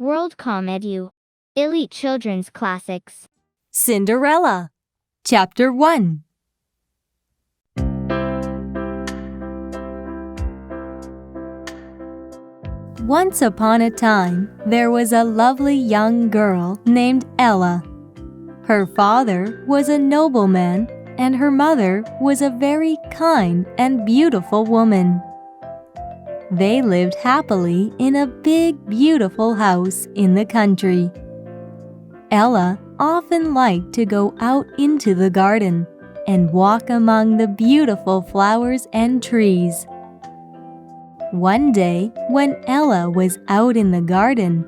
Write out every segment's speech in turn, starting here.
Worldcomedue. Elite Children's Classics. Cinderella. Chapter 1. Once upon a time, there was a lovely young girl named Ella. Her father was a nobleman, and her mother was a very kind and beautiful woman. They lived happily in a big, beautiful house in the country. Ella often liked to go out into the garden and walk among the beautiful flowers and trees. One day, when Ella was out in the garden,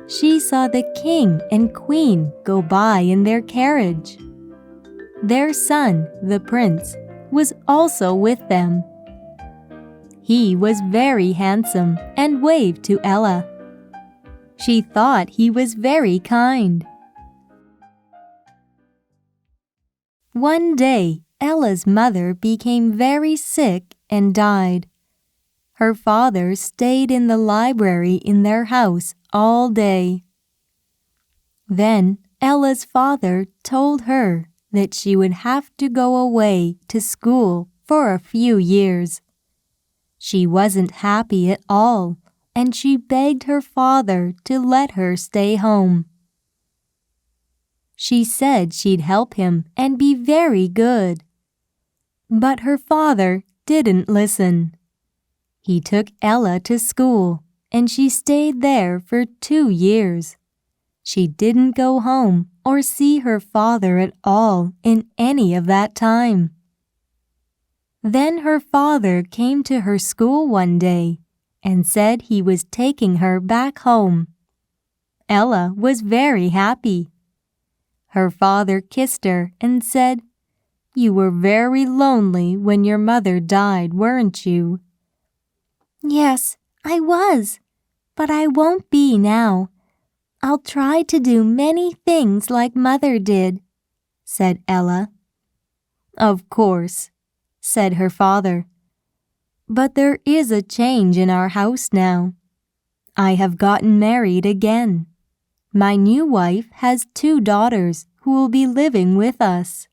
she saw the king and queen go by in their carriage. Their son, the prince, was also with them. He was very handsome and waved to Ella. She thought he was very kind. One day, Ella's mother became very sick and died. Her father stayed in the library in their house all day. Then Ella's father told her that she would have to go away to school for a few years. She wasn't happy at all, and she begged her father to let her stay home. She said she'd help him and be very good. But her father didn't listen. He took Ella to school, and she stayed there for 2 years. She didn't go home or see her father at all in any of that time. Then her father came to her school one day and said he was taking her back home. Ella was very happy. Her father kissed her and said, "You were very lonely when your mother died, weren't you?" "Yes, I was, but I won't be now. I'll try to do many things like Mother did," said Ella. "Of course," said her father. "But there is a change in our house now. I have gotten married again. My new wife has 2 daughters who will be living with us."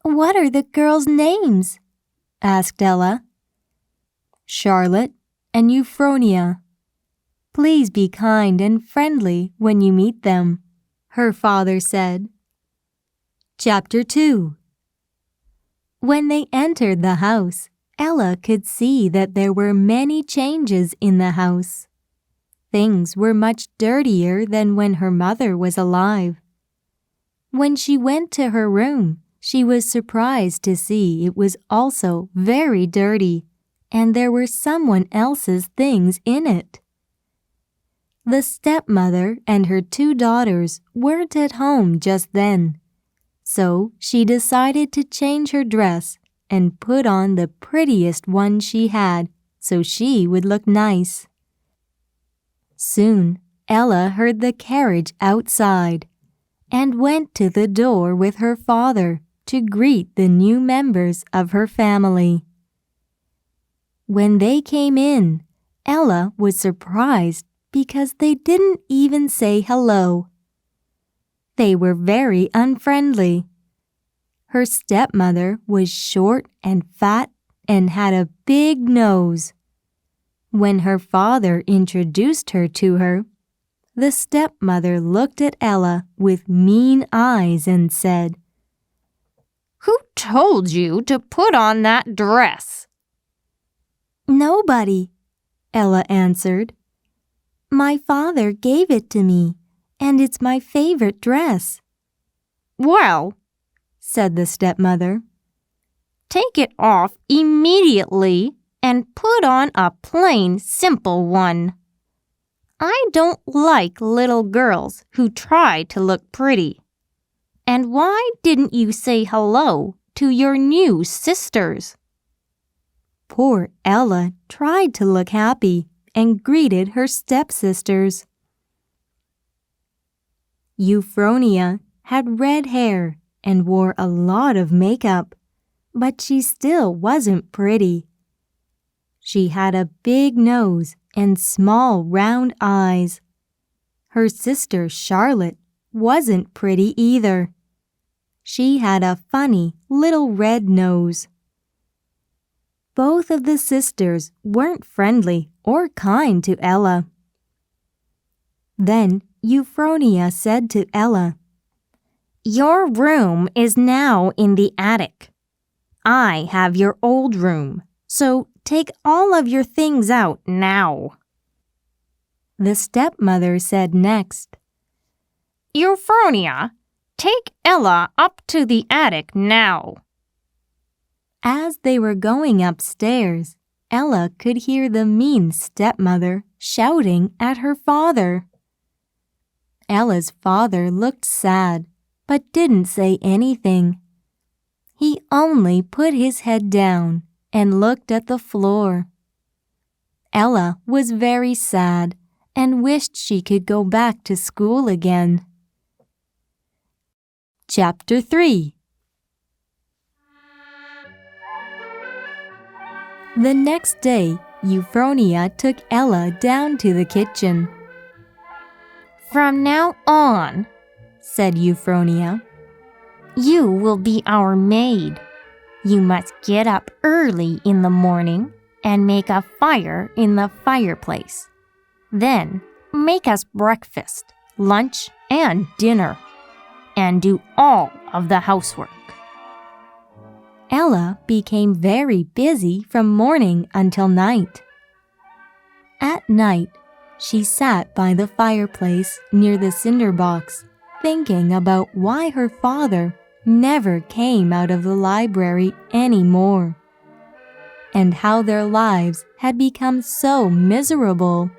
"What are the girls' names?" asked Ella. "Charlotte and Euphronia. Please be kind and friendly when you meet them," her father said. Chapter 2. When they entered the house, Ella could see that there were many changes in the house. Things were much dirtier than when her mother was alive. When she went to her room, she was surprised to see it was also very dirty, and there were someone else's things in it. The stepmother and her 2 daughters weren't at home just then, so she decided to change her dress and put on the prettiest one she had so she would look nice. Soon, Ella heard the carriage outside and went to the door with her father to greet the new members of her family. When they came in, Ella was surprised because they didn't even say hello. They were very unfriendly. Her stepmother was short and fat and had a big nose. When her father introduced her to her, the stepmother looked at Ella with mean eyes and said, "Who told you to put on that dress?" "Nobody," Ella answered. "My father gave it to me, and it's my favorite dress." "Well," said the stepmother, "take it off immediately and put on a plain, simple one. I don't like little girls who try to look pretty. And why didn't you say hello to your new sisters?" Poor Ella tried to look happy and greeted her stepsisters. Euphronia had red hair and wore a lot of makeup, but she still wasn't pretty. She had a big nose and small round eyes. Her sister Charlotte wasn't pretty either. She had a funny little red nose. Both of the sisters weren't friendly or kind to Ella. Then Euphronia said to Ella, "Your room is now in the attic. I have your old room, so take all of your things out now." The stepmother said next, "Euphronia, take Ella up to the attic now." As they were going upstairs, Ella could hear the mean stepmother shouting at her father. Ella's father looked sad, but didn't say anything. He only put his head down and looked at the floor. Ella was very sad and wished she could go back to school again. Chapter 3. The next day, Euphronia took Ella down to the kitchen. "From now on," said Euphronia, "you will be our maid. You must get up early in the morning and make a fire in the fireplace. Then make us breakfast, lunch, and dinner, and do all of the housework." Ella became very busy from morning until night. At night, she sat by the fireplace near the cinder box, thinking about why her father never came out of the library anymore, and how their lives had become so miserable.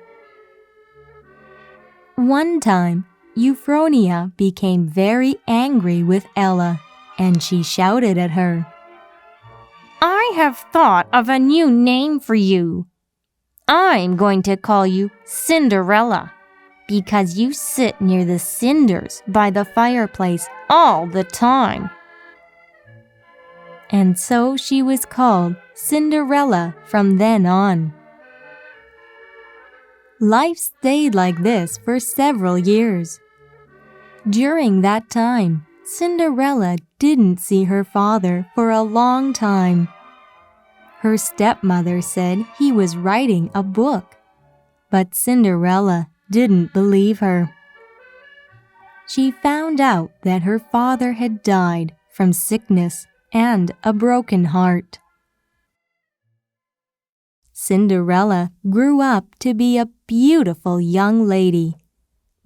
One time, Euphronia became very angry with Ella, and she shouted at her, "I have thought of a new name for you. I'm going to call you Cinderella, because you sit near the cinders by the fireplace all the time." And so she was called Cinderella from then on. Life stayed like this for several years. During that time, Cinderella didn't see her father for a long time. Her stepmother said he was writing a book, but Cinderella didn't believe her. She found out that her father had died from sickness and a broken heart. Cinderella grew up to be a beautiful young lady,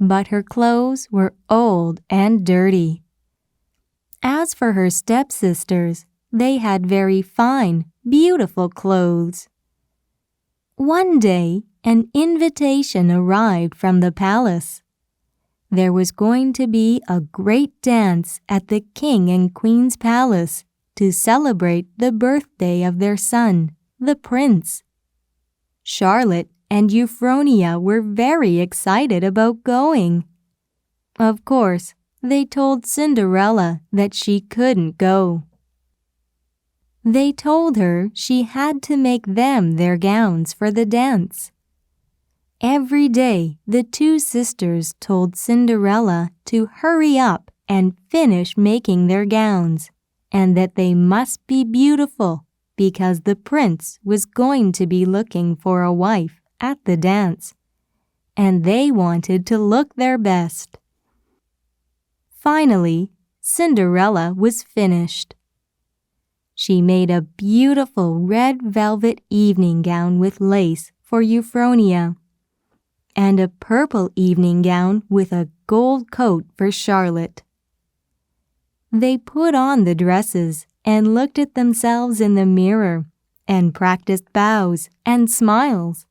but her clothes were old and dirty. As for her stepsisters, they had very fine, beautiful clothes. One day, an invitation arrived from the palace. There was going to be a great dance at the king and queen's palace to celebrate the birthday of their son, the prince. Charlotte and Euphronia were very excited about going. Of course, they told Cinderella that she couldn't go. They told her she had to make them their gowns for the dance. Every day, the two sisters told Cinderella to hurry up and finish making their gowns, and that they must be beautiful because the prince was going to be looking for a wife at the dance, and they wanted to look their best. Finally, Cinderella was finished. She made a beautiful red velvet evening gown with lace for Euphronia, and a purple evening gown with a gold coat for Charlotte. They put on the dresses and looked at themselves in the mirror and practiced bows and smiles.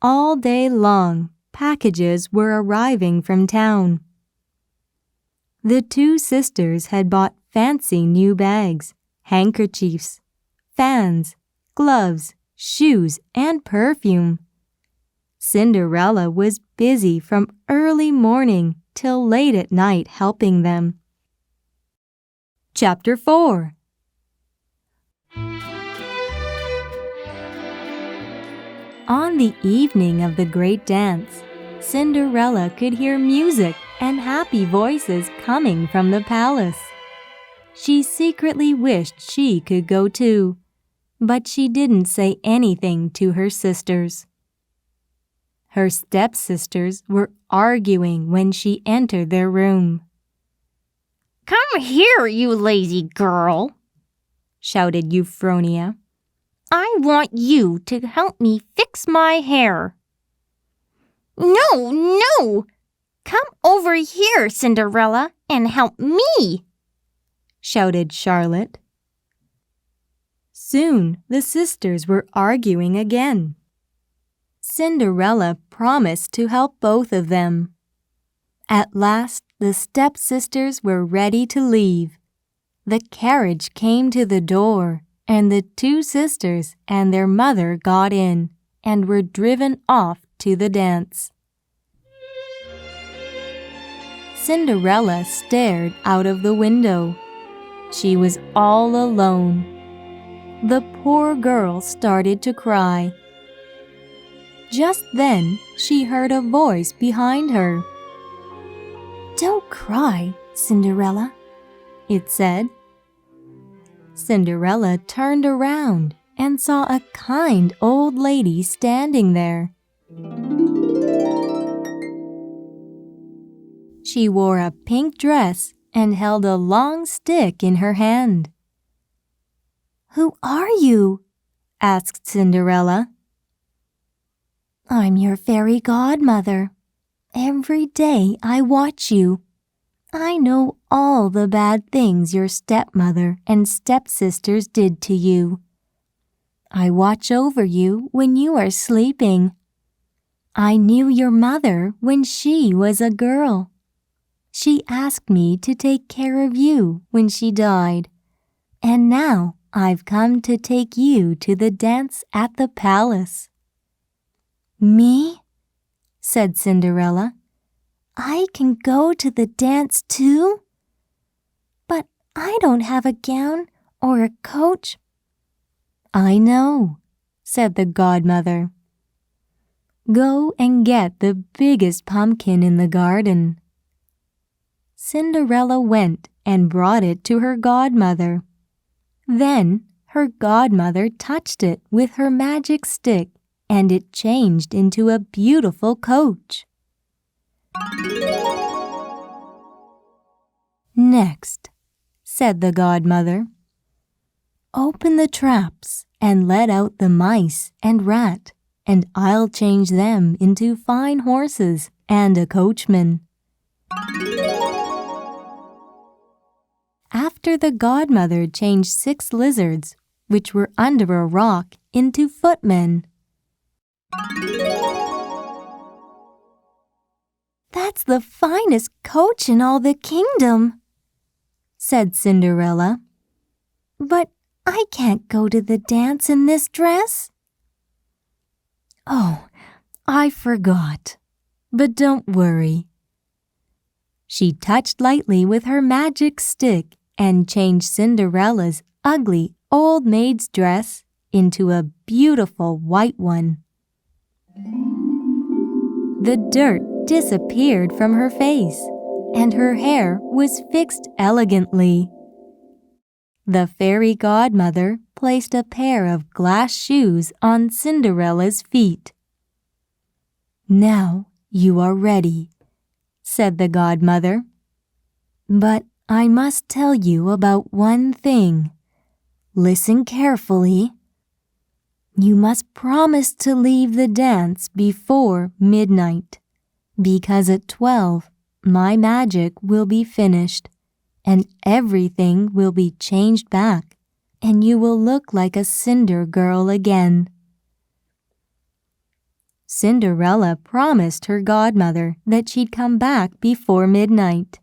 All day long, packages were arriving from town. The two sisters had bought fancy new bags, handkerchiefs, fans, gloves, shoes, and perfume. Cinderella was busy from early morning till late at night helping them. Chapter 4. On the evening of the great dance, Cinderella could hear music and happy voices coming from the palace. She secretly wished she could go too, but she didn't say anything to her sisters. Her stepsisters were arguing when she entered their room. "Come here, you lazy girl," shouted Euphronia. "I want you to help me fix my hair." "No, no! Come over here, Cinderella, and help me!" shouted Charlotte. Soon the sisters were arguing again. Cinderella promised to help both of them. At last, the stepsisters were ready to leave. The carriage came to the door, and the two sisters and their mother got in and were driven off to the dance. Cinderella stared out of the window. She was all alone. The poor girl started to cry. Just then, she heard a voice behind her. "Don't cry, Cinderella," it said. Cinderella turned around and saw a kind old lady standing there. She wore a pink dress and held a long stick in her hand. "Who are you?" asked Cinderella. "I'm your fairy godmother. Every day I watch you. I know all the bad things your stepmother and stepsisters did to you. I watch over you when you are sleeping. I knew your mother when she was a girl. She asked me to take care of you when she died, and now I've come to take you to the dance at the palace." "Me?" said Cinderella. "I can go to the dance too? But I don't have a gown or a coach." "I know," said the godmother. "Go and get the biggest pumpkin in the garden." Cinderella went and brought it to her godmother. Then her godmother touched it with her magic stick, and it changed into a beautiful coach. "Next," said the godmother, "open the traps and let out the mice and rat, and I'll change them into fine horses and a coachman." After the godmother changed 6 lizards, which were under a rock, into footmen. "That's the finest coach in all the kingdom," said Cinderella. "But I can't go to the dance in this dress." "Oh, I forgot. But don't worry." She touched lightly with her magic stick and changed Cinderella's ugly old maid's dress into a beautiful white one. The dirt disappeared from her face, and her hair was fixed elegantly. The fairy godmother placed a pair of glass shoes on Cinderella's feet. "Now you are ready," said the godmother. "But I must tell you about one thing. Listen carefully. You must promise to leave the dance before midnight, because at 12 my magic will be finished, and everything will be changed back, and you will look like a Cinder girl again." Cinderella promised her godmother that she'd come back before midnight.